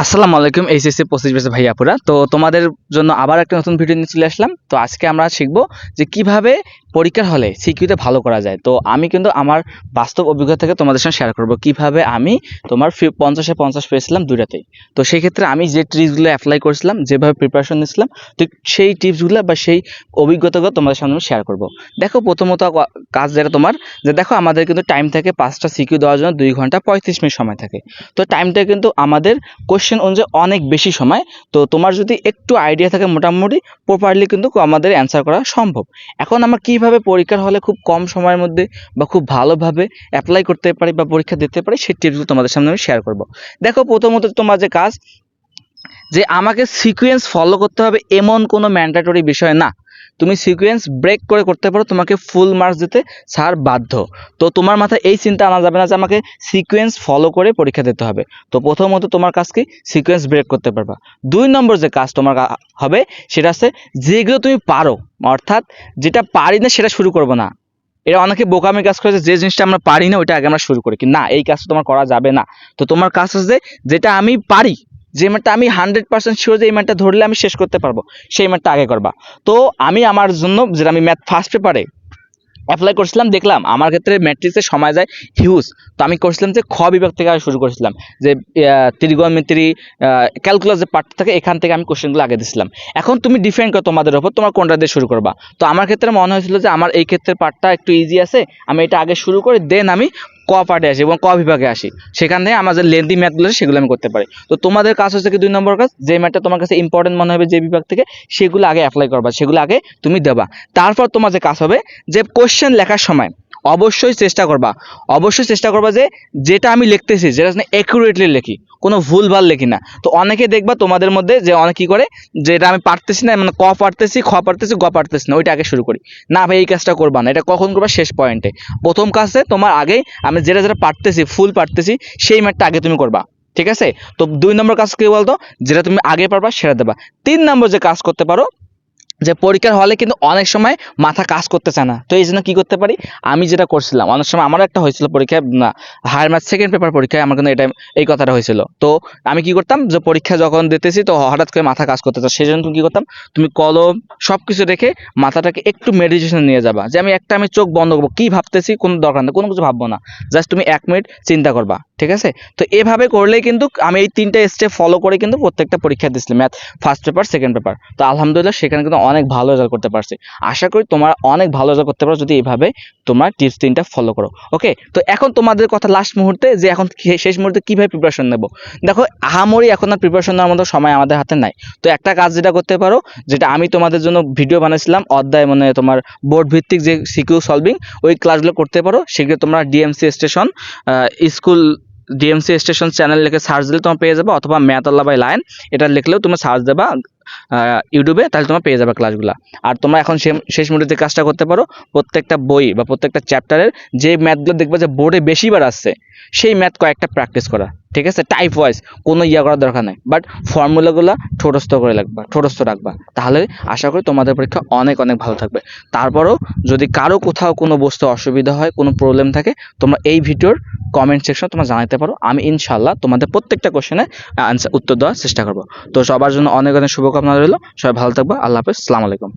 আসসালামু আলাইকুম এইচএসসি 25 ব্যাচের ভাই আপুরা। তো তোমাদের জন্য আবার একটা নতুন ভিডিও নিয়ে চলে আসলাম। তো আজকে আমরা শিখবো যে কিভাবে পরীক্ষার হলে সিকিউতে ভালো করা যায়। তো আমি কিন্তু আমার বাস্তব অভিজ্ঞতা থেকে তোমাদের সঙ্গে শেয়ার করব কিভাবে আমি তোমার 50-এ 50 পেয়েছিলাম দুইটাতেই। তো সেই ক্ষেত্রে আমি যে ট্রিক্সগুলো অ্যাপ্লাই করেছিলাম, যেভাবে প্রিপারেশন নিয়েছিলাম, ঠিক সেই টিপসগুলো বা সেই অভিজ্ঞতাগুলো তোমাদের সামনে আমি শেয়ার করব। দেখো প্রথমত কাজ যেটা তোমার, যে দেখো আমাদের কিন্তু টাইম থাকে 5টা সিকিউ দেওয়ার জন্য 2 ঘন্টা 35 মিনিট সময় থাকে। তো টাইমটা কিন্তু আমাদের কোশ্চেন অনুযায়ী অনেক বেশি সময়। তো তোমার যদি একটু আইডিয়া থাকে মোটামুটি প্রপারলি কিন্তু আমাদের অ্যান্সার করা সম্ভব। এখন আমরা কিভাবে পরীক্ষার হলে খুব কম সময়ের মধ্যে বা খুব ভালোভাবে অ্যাপ্লাই করতে পারি বা পরীক্ষা দিতে পারি সেই টিপসগুলো তোমাদের সামনে আমি শেয়ার করব। দেখো প্রথমত তোমার যে কাজ, যে আমাকে সিকোয়েন্স ফলো করতে হবে এমন কোনো ম্যান্ডেটরি বিষয় না। তুমি সিকোয়েন্স ব্রেক করে করতে পারো, তোমাকে ফুল মার্কস দিতে স্যার বাধ্য। তো তোমার মাথায় এই চিন্তা আনা যাবে না যে আমাকে সিকোয়েন্স ফলো করে পরীক্ষা দিতে হবে। তো প্রথমত তোমার কাজ কি, সিকোয়েন্স ব্রেক করতে পারবা। 2 নম্বর যে কাজ তোমার হবে সেটা আছে যেগুলো তুমি পারো, অর্থাৎ যেটা পারি না সেটা শুরু করবো না। এটা অনেকে বোকামি কাজ করে, যে জিনিসটা আমরা পারি না ওইটা আগে আমরা শুরু করি, কি না এই কাজটা তোমার করা যাবে না। তো তোমার কাজ হচ্ছে যেটা আমি পারি, যে ম্যাটটা আমি 100% শিওর যে এই ম্যাটটা ধরলে আমি শেষ করতে পারবো, সেই ম্যাটটা আগে করবা। তো আমি আমার জন্য যেটা আমি ম্যাথ ফার্স্ট পেপারে অ্যাপ্লাই করছিলাম, দেখলাম আমার ক্ষেত্রে ম্যাট্রিক্সের সময় যায় হিউজ। তো আমি করছিলাম যে খ বিভাগ থেকে আমি শুরু করেছিলাম, যে ত্রিগোণমিতি ক্যালকুলাস যে পার্ট থাকে এখান থেকে আমি কোশ্চেনগুলো আগে দিয়েছিলাম। এখন তুমি ডিফাইন করো তোমাদের ওপর তোমার কোনটা দিয়ে শুরু করবা। তো আমার ক্ষেত্রে মনে হয়েছিল যে আমার এই ক্ষেত্রের পার্টটা একটু ইজি আছে, আমি এটা আগে শুরু করে দেন আমি ক পার্টে আসি এবং ক বিভাগে আসি, সেখান থেকে আমার যে লেন্দি ম্যাথগুলো সেগুলো আমি করতে পারি। তো তোমাদের কাজ হচ্ছে কি, 2 নম্বর কাজ, যে ম্যাথটা তোমার কাছে ইম্পর্টেন্ট মনে হবে যে বিভাগ থেকে, সেগুলো আগে অ্যাপ্লাই করবা, সেগুলো আগে তুমি দেবা। তারপর তোমার যে কাজ হবে, যে কোশ্চেন লেখার সময় অবশ্যই চেষ্টা করবা যে যেটা আমি লিখতেছি যেটা অ্যাকুরেটলি লিখি, কোনো ভুলভাল লিখি না। তো অনেকে দেখবা তোমাদের মধ্যে যে অনেক কি করে, যেটা আমি পারতেছি না, মানে ক পারতেছি, খ পারতেছি, গ পারতেছি না, ওইটা আগে শুরু করি। না ভাই, এই কাজটা করবা না, এটা কখন করবা, শেষ পয়েন্টে। প্রথম কাজে তোমার আগেই আমি যেটা যেটা পারতেছি, ফুল পারতেছি, সেই ম্যাটটা আগে তুমি করবা। ঠিক আছে? তো 2 নম্বর কাজ কি বলতো, যেটা তুমি আগে পারবা সেটা দেবা। 3 নম্বর যে কাজ করতে পারো, যে পরীক্ষার হলে কিন্তু অনেক সময় মাথা কাজ করতে চায় না। তো এই জন্য কি করতে পারি, আমি যেটা করছিলাম, অনেক সময় আমারও একটা হয়েছিল পরীক্ষায়, না হায়ার ম্যাথ সেকেন্ড পেপার পরীক্ষায় আমার কিন্তু এটা এই কথাটা হয়েছিল। তো আমি কি করতাম, যে পরীক্ষা যখন দিতেছি তো হঠাৎ করে মাথা কাজ করতে চায়, সেই জন্য তুমি কি করতাম, তুমি কলম সব কিছু রেখে মাথাটাকে একটু মেডিটেশন নিয়ে যাবা, যে আমি চোখ বন্ধ করবো, কি ভাবতেছি কোনো দরকার নেই, কোনো কিছু ভাববো না, জাস্ট তুমি 1 মিনিট চিন্তা করবা। ঠিক আছে? তো এভাবে করলেই কিন্তু আমি এই 3টা স্টেপ ফলো করে কিন্তু প্রত্যেকটা পরীক্ষা দিচ্ছিলাম, math first paper second paper. তো আলহামদুলিল্লাহ সেখানে কিন্তু অনেক ভালো রেজাল্ট করতে পারছি। আশা করি তোমরা অনেক ভালো রেজাল্ট করতে পারো যদি এইভাবে তোমার টিপস 3টা ফলো করো। ওকে, তো এখন তোমাদের কথা লাস্ট মুহূর্তে, যে এখন শেষ মুহূর্তে কিভাবে প্রিপারেশন নেব। দেখো আহামরি এখন আর প্রিপারেশন নেওয়ার মতো সময় আমাদের হাতে নাই। তো একটা কাজ যেটা করতে পারো, যেটা আমি তোমাদের জন্য ভিডিও বানাইছিলাম অধ্যায়, মানে তোমার বোর্ড ভিত্তিক যে সিকিউ সলভিং, ওই ক্লাসগুলো করতে পারো। সেগুলো তোমরা DMC station school DMC station channel লিখে সার্চ দিলে তোমার পেয়ে যাবে, অথবা ম্যাথ আল্লাহ বাই লায়ন এটা লিখলেও তুমি সার্চ দেবা ইউটিউবে, তাহলে তোমরা পেয়ে যাবে ক্লাসগুলো। আর তোমরা এখন শেষ মুহূর্তে কাজটা করতে পারো, প্রত্যেকটা বই বা প্রত্যেকটা চ্যাপ্টারের যে ম্যাথগুলো দেখবে যে বোর্ডে বেশিবার আসছে, সেই ম্যাথ কয়েকটা প্র্যাকটিস করা। ঠিক আছে? টাইপ ওয়াইজ কোনো করার দরকার নেই, বাট ফর্মুলাগুলো ঠোঁটস্থ রাখবা, তাহলে আশা করি তোমাদের পরীক্ষা অনেক অনেক ভালো থাকবে। তারপরও যদি কারো কোথাও কোনো বস্তু অসুবিধা হয়, কোনো প্রবলেম থাকে, তোমরা এই ভিডিওর কমেন্ট সেকশনে তোমরা জানাতে পারো, আমি ইনশাল্লাহ তোমাদের প্রত্যেকটা কোশ্চেনের উত্তর দেওয়ার চেষ্টা করবো। তো সবার জন্য অনেক অনেক শুভকামনা রইল, সবাই ভালো থাকবা, আল্লাহ হাফেজ, আসসালামু আলাইকুম।